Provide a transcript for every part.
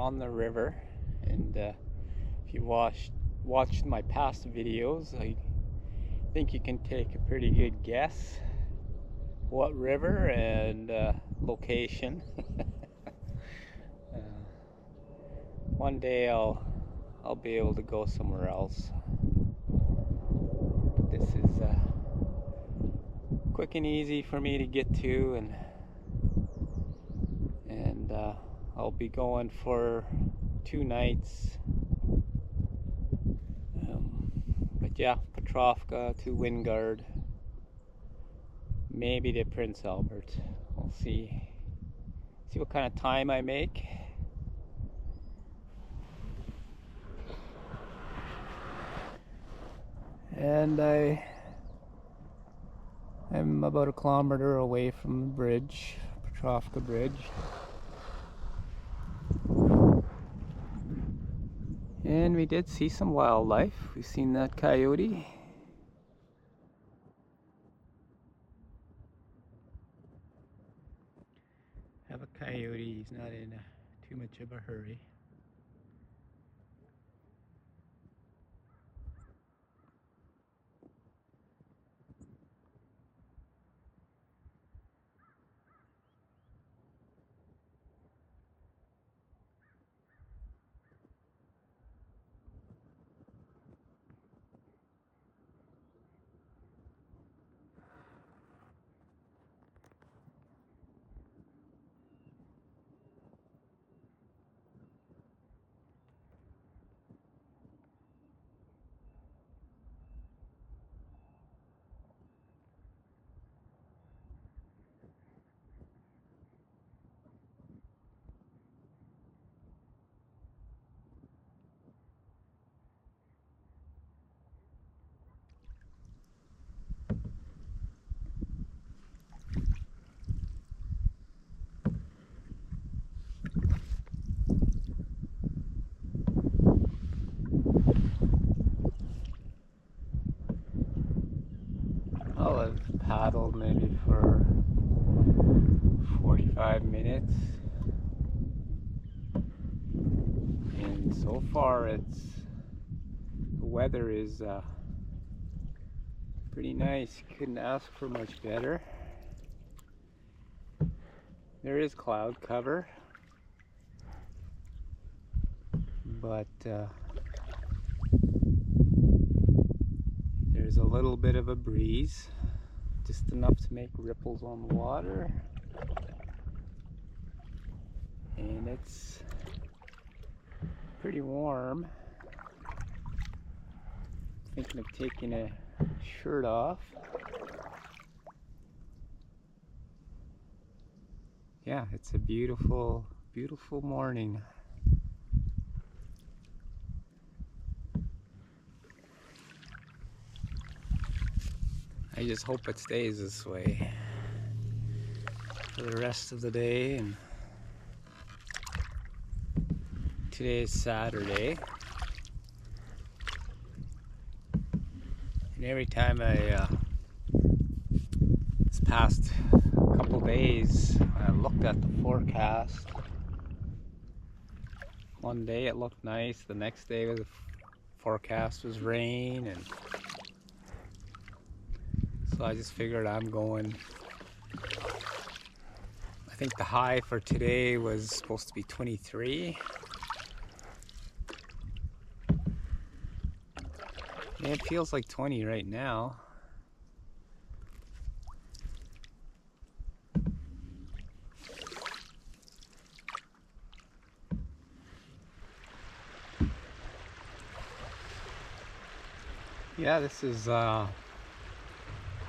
on the river, and if you watched my past videos, I think you can take a pretty good guess what river and location. One day I'll be able to go somewhere else. This is quick and easy for me to get to, and I'll be going for 2 nights. But yeah, Petrovka to Wingard, maybe to Prince Albert. We'll see what kind of time I make. And I'm about 1 kilometer away from the bridge, Petrovka Bridge. And we did see some wildlife. We've seen that coyote. Have a coyote, he's not in too much of a hurry. I'll have paddled maybe for 45 minutes, and so far the weather is pretty nice. Couldn't ask for much better. There is cloud cover, but there's a little bit of a breeze, just enough to make ripples on the water, and it's pretty warm. Thinking of taking a shirt off. Yeah, it's a beautiful, beautiful morning. I just hope it stays this way for the rest of the day. And today is Saturday, and every time this past couple days I looked at the forecast, one day it looked nice, the next day the forecast was rain, and so I just figured I'm going. I think the high for today was supposed to be 23. Yeah, it feels like 20 right now. Yeah, this is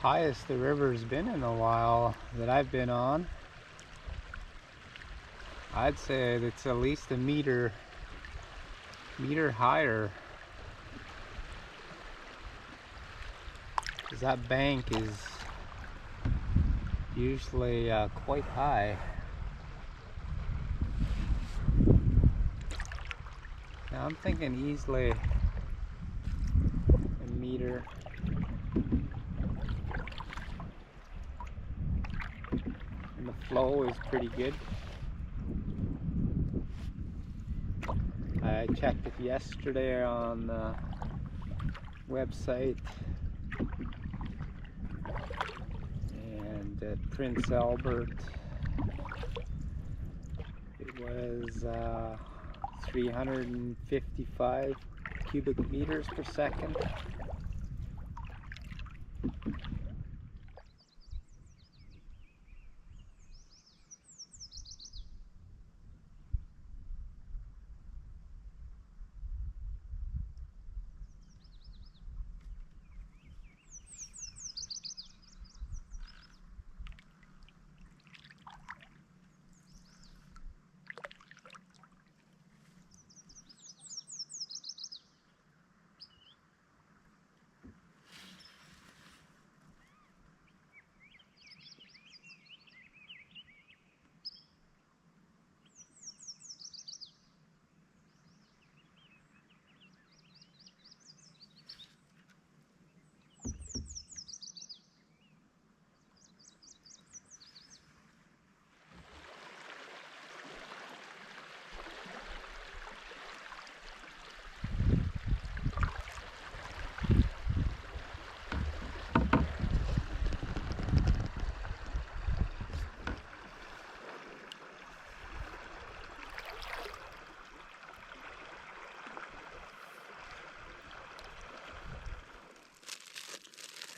highest the river's been in a while that I've been on. I'd say it's at least a meter higher, because that bank is usually quite high. Now I'm thinking easily a meter. And the flow is pretty good. checked it yesterday on the website, and at Prince Albert it was 355 cubic meters per second.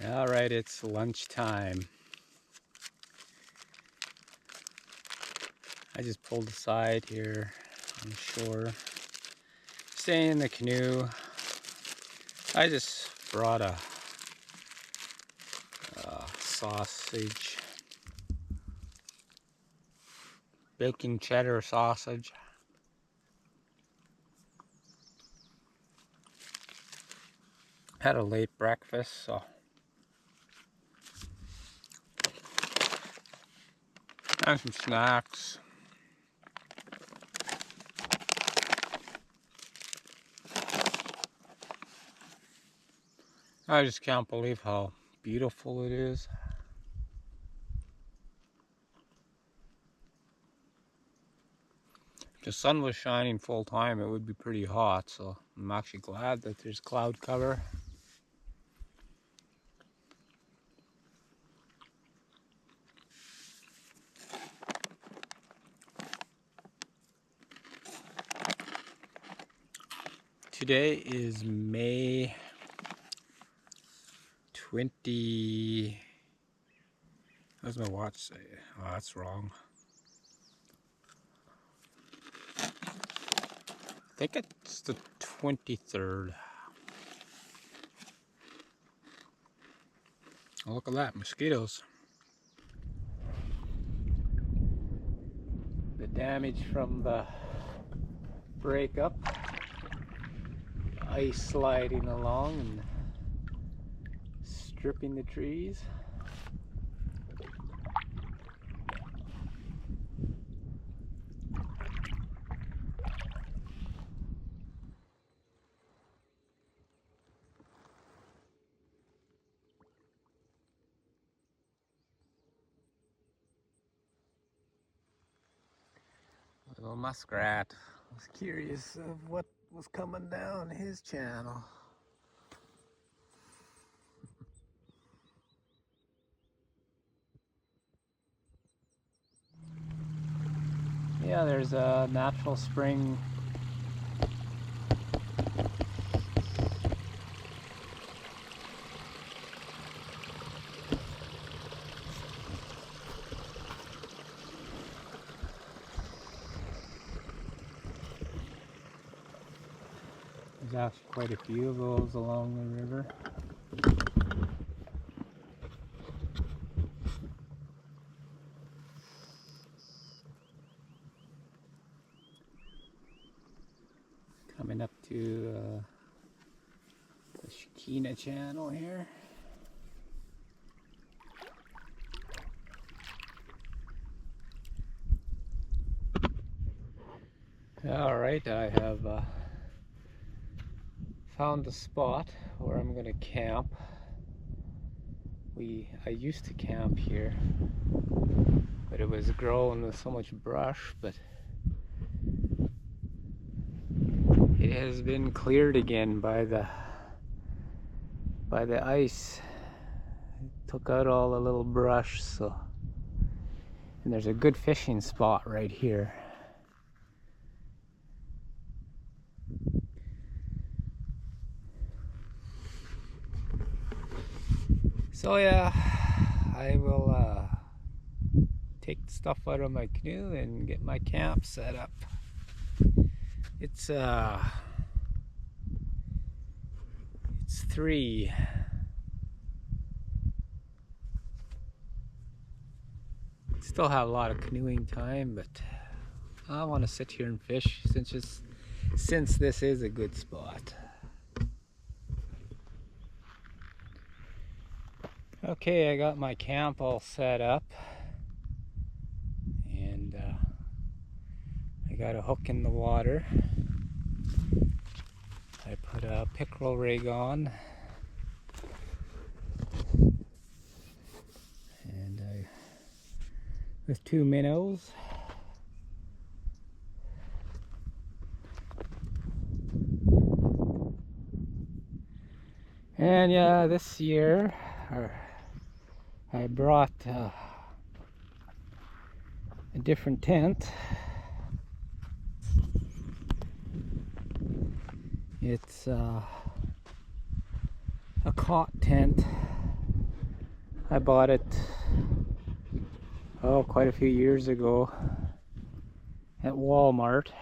All right, it's lunchtime. I just pulled aside here on the shore, staying in the canoe. I just brought a sausage, bacon cheddar sausage. Had a late breakfast, so and some snacks. I just can't believe how beautiful it is. If the sun was shining full time, it would be pretty hot, so I'm actually glad that there's cloud cover. Today is May 20. What does my watch say? Oh, that's wrong. I think it's the 23rd. Oh, look at that, mosquitoes. The damage from the breakup. Ice sliding along and stripping the trees. Little muskrat. I was curious of what was coming down his channel. Yeah, there's a natural spring. There's actually quite a few of those along the river. Coming up to the Shikina channel here. All right, I have found a spot where I'm gonna camp. I used to camp here, but it was grown with so much brush, but it it has been cleared again by the ice. It took out all the little brush, so, and there's a good fishing spot right here. So yeah, I will take the stuff out of my canoe and get my camp set up. It's 3. Still have a lot of canoeing time, but I want to sit here and fish since this is a good spot. Okay, I got my camp all set up, and I got a hook in the water. I put a pickerel rig on, and with 2 minnows. And yeah, this year I brought a different tent. It's a cot tent. I bought it quite a few years ago at Walmart.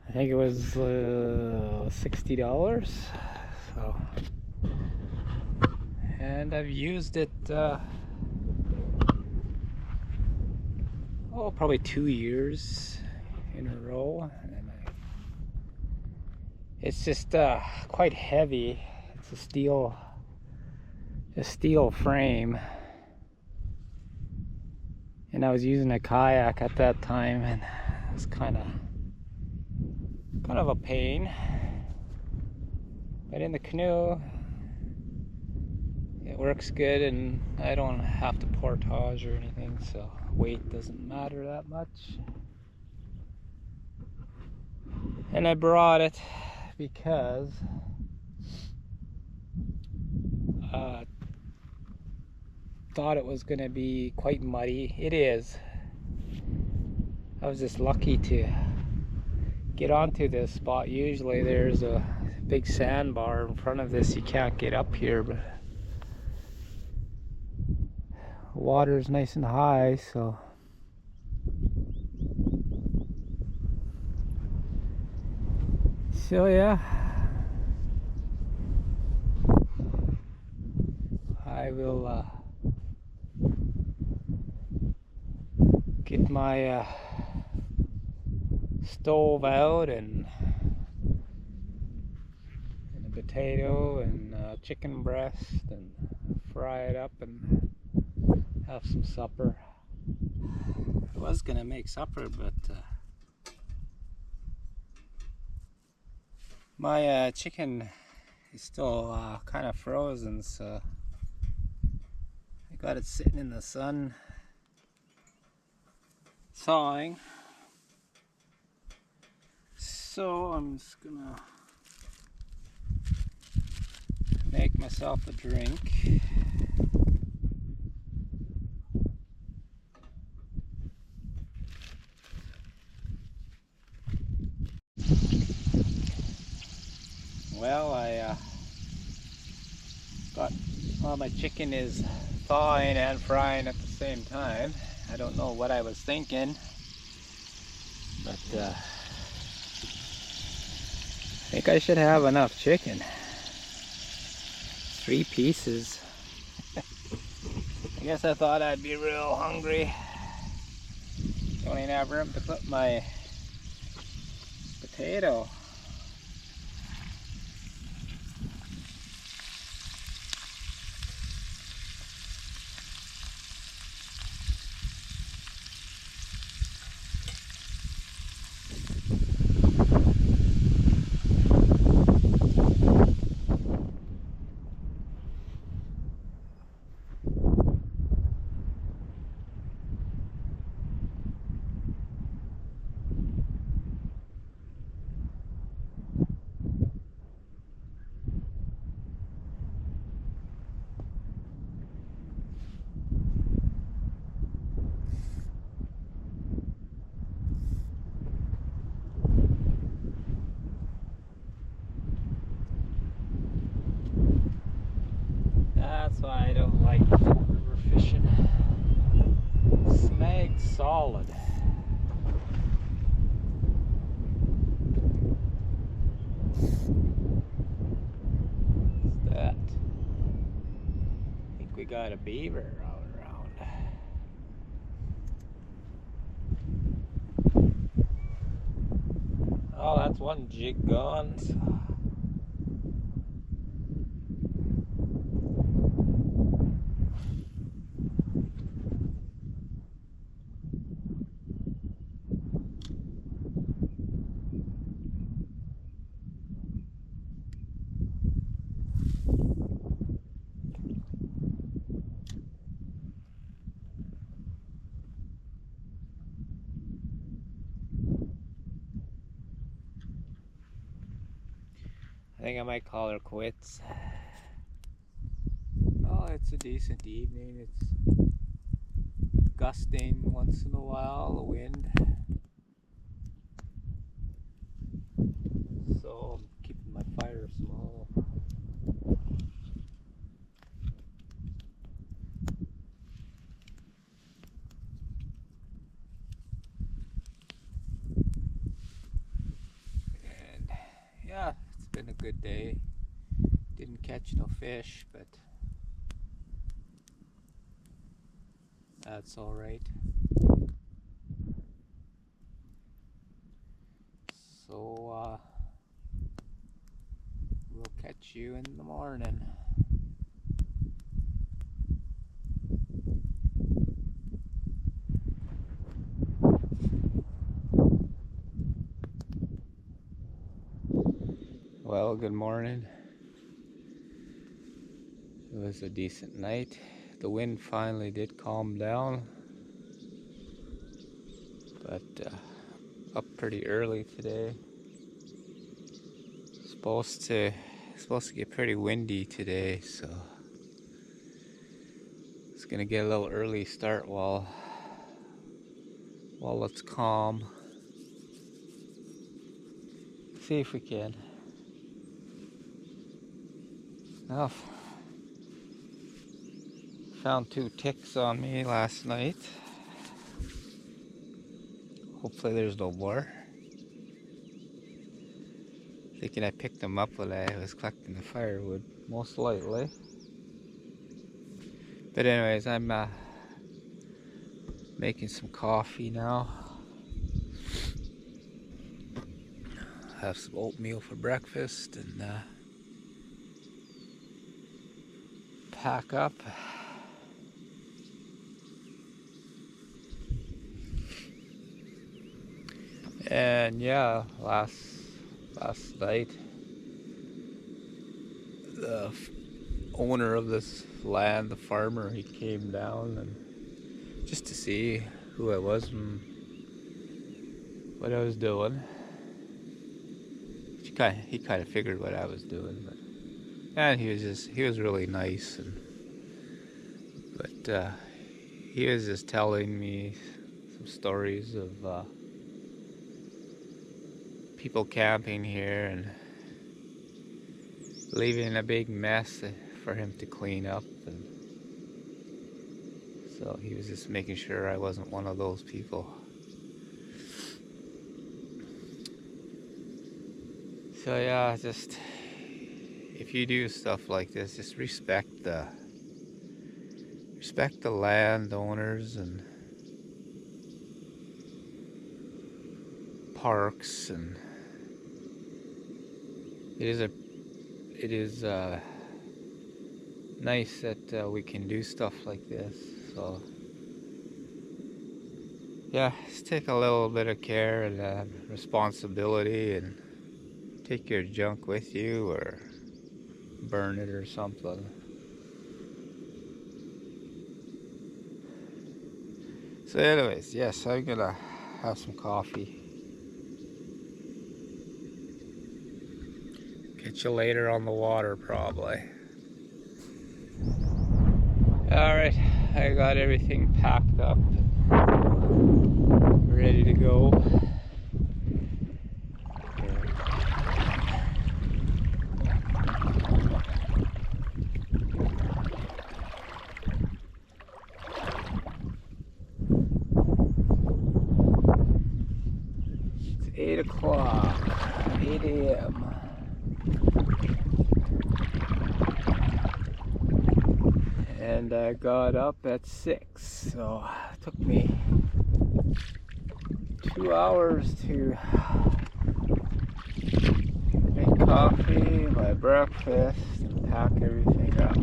I think it was $60. So, and I've used it probably 2 years in a row, and it's just quite heavy. It's a steel frame, and I was using a kayak at that time, and it was kind of a pain. But in the canoe, it works good, and I don't have to portage or anything, so weight doesn't matter that much. And I brought it because thought it was gonna be quite muddy. It is. I was just lucky to get onto this spot. Usually there's a big sandbar in front of this. You can't get up here, but water is nice and high, so yeah, I will get my stove out and a potato and chicken breast, and fry it up and have some supper. I was gonna make supper, but my chicken is still kind of frozen, so I got it sitting in the sun thawing. So I'm just gonna make myself a drink. Well, my chicken is thawing and frying at the same time. I don't know what I was thinking, but I think I should have enough chicken. 3 pieces. I guess I thought I'd be real hungry. Don't even have room to put my potato. like river fishing. Snagged solid. What's that? I think we got a beaver out around. Oh, that's one jig gone. I think I might call her quits. Oh, it's a decent evening. It's gusting once in a while, the wind. So I'm keeping my fire small. And yeah, it's been a good day. Didn't catch no fish, but that's all right. So we'll catch you in the morning. Well, good morning. It was a decent night. The wind finally did calm down, but up pretty early today. Supposed to get pretty windy today, so it's gonna get a little early start while it's calm. See if we can. Well, found 2 ticks on me last night. Hopefully there's no more. Thinking I picked them up when I was collecting the firewood, most likely. But anyways, I'm making some coffee now. Have some oatmeal for breakfast and pack up. And yeah, last night, the owner of this land, the farmer, he came down and just to see who I was and what I was doing. He kind of figured what I was doing, and he was really nice, but he was just telling me some stories of people camping here and leaving a big mess for him to clean up, and so he was just making sure I wasn't one of those people. So yeah, just if you do stuff like this, just respect the landowners and parks, and it is nice that we can do stuff like this. So yeah, just take a little bit of care and responsibility, and take your junk with you or burn it or something. So anyways, yes, I'm gonna have some coffee. Catch you later on the water, probably. Alright, I got everything packed up, ready to go. 8 o'clock, 8 a.m. And I got up at 6, so it took me 2 hours to make coffee, my breakfast, and pack everything up.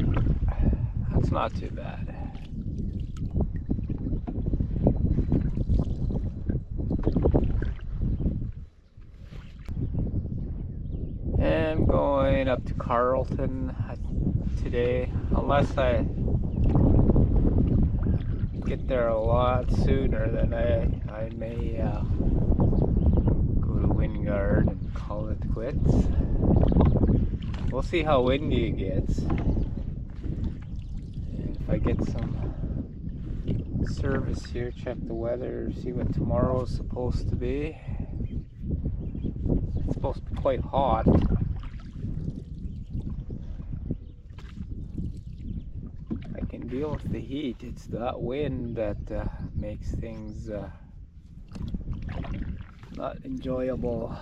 That's not too bad. And I'm going up to Carlton today, unless I get there a lot sooner, then I may go to Wingard and call it quits. We'll see how windy it gets, and if I get some service here, check the weather, see what tomorrow's supposed to be. It's supposed to be quite hot. I can deal with the heat. It's that wind that makes things not enjoyable.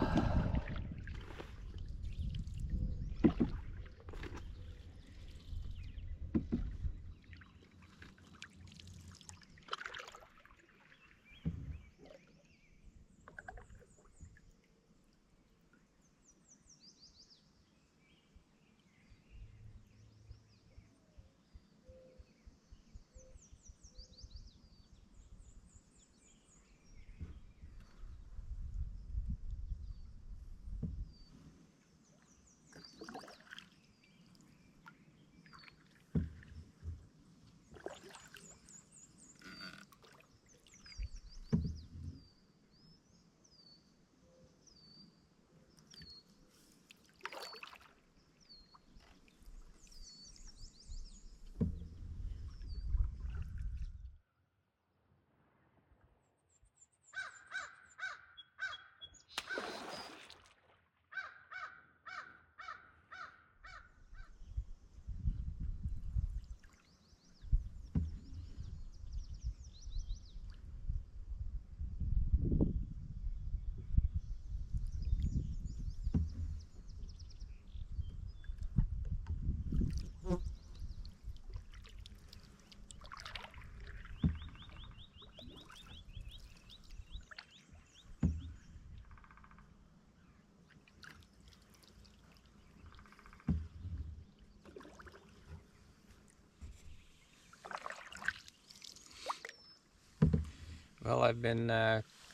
Well, I've been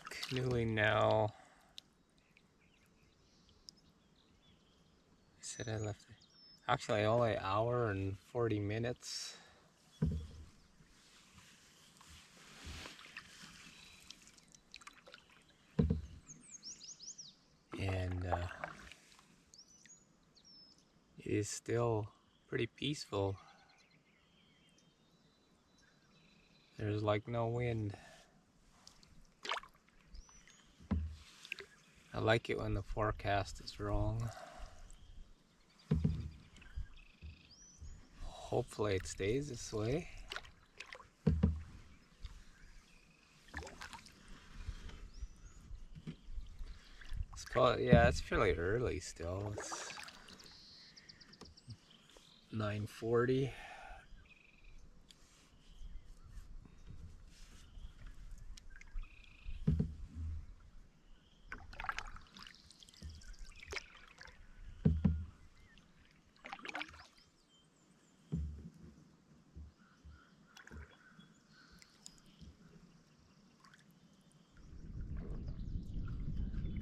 canoeing now. I said I left it. Actually, only an hour and 40 minutes. And it is still pretty peaceful. There's like no wind. I like it when the forecast is wrong. Hopefully it stays this way. Yeah, it's fairly early still. It's 9:40.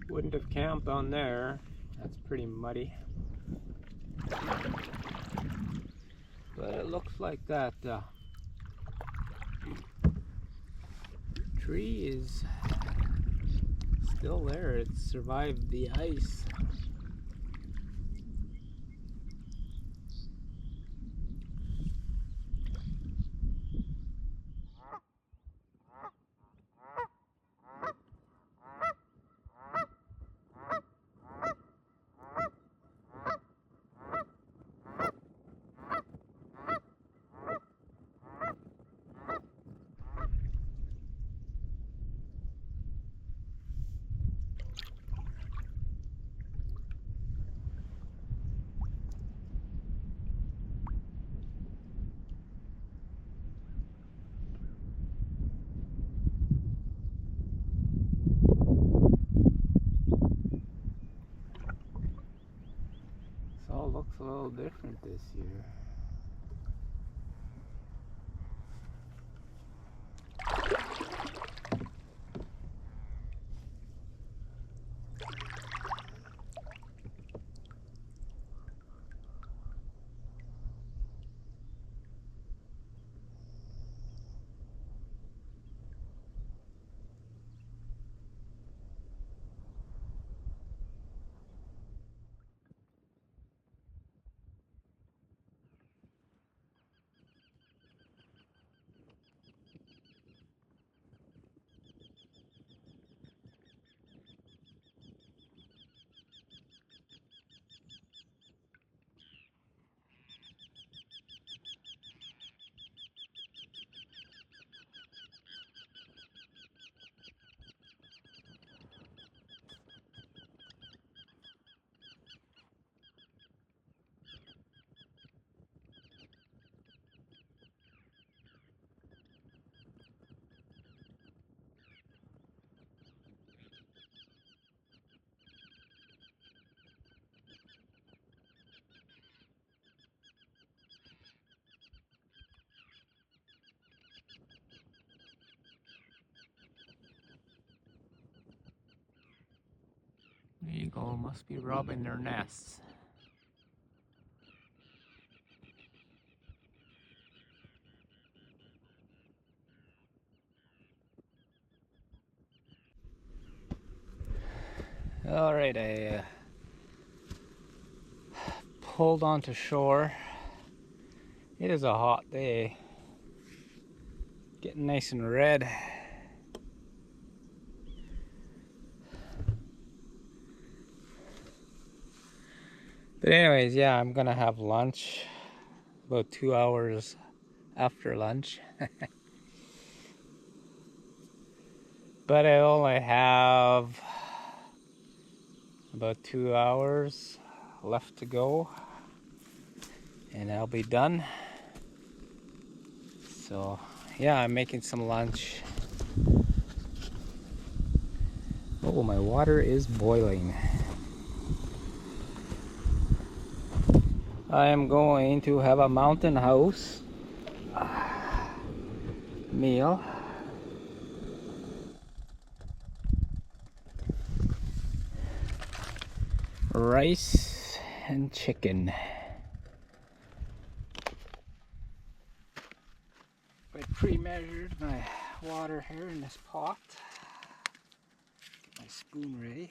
Wouldn't have camped on there. That's pretty muddy. But it looks like that tree is still there. It survived the ice. all looks a little different this year. The eagle must be robbing their nests. Alright, I pulled onto shore. It is a hot day. Getting nice and red. But anyways, yeah, I'm gonna have lunch about 2 hours after lunch. But I only have about 2 hours left to go and I'll be done. So yeah, I'm making some lunch. Oh, my water is boiling. I am going to have a mountain house meal. Rice and chicken. I pre-measured my water here in this pot. Get my spoon ready.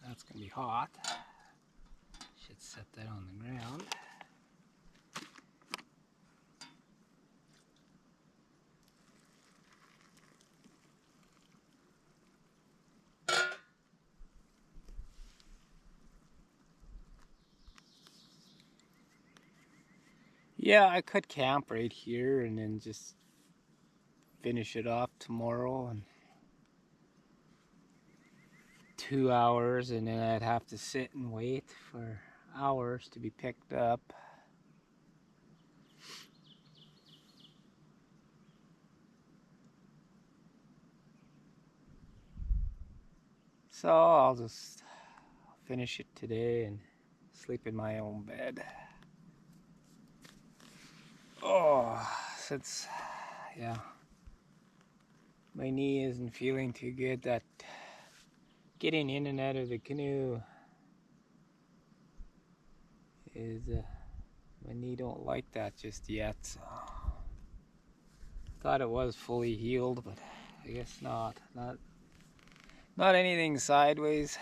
That's gonna be hot. Should set that on the ground. Yeah, I could camp right here and then just finish it off tomorrow in 2 hours, and then I'd have to sit and wait for hours to be picked up. So I'll just finish it today and sleep in my own bed. Oh, since, yeah, my knee isn't feeling too good, that getting in and out of the canoe is, my knee don't like that just yet. So thought it was fully healed, but I guess not. Not anything sideways.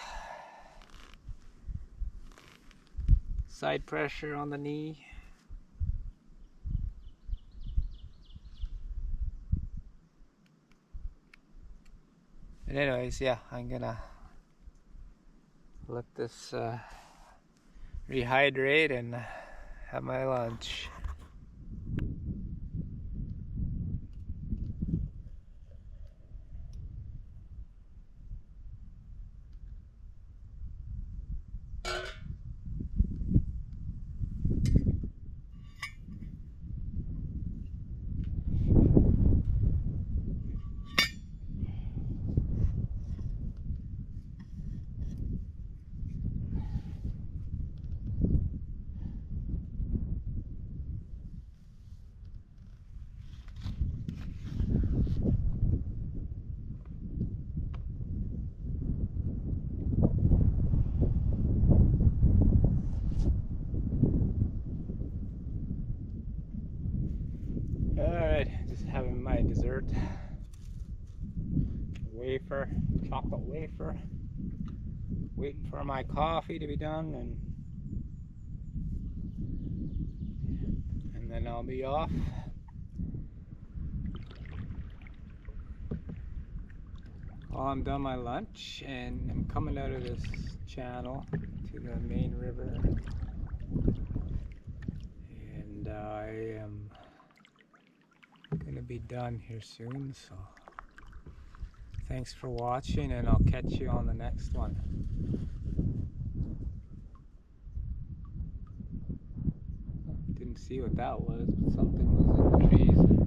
Side pressure on the knee. But anyways, yeah, I'm gonna let this rehydrate and have my lunch. wafer, chocolate wafer. Waiting for my coffee to be done, and then I'll be off. Well, I'm done my lunch and I'm coming out of this channel to the main river, and I am gonna be done here soon, so thanks for watching, and I'll catch you on the next one. Didn't see what that was, but something was in the trees.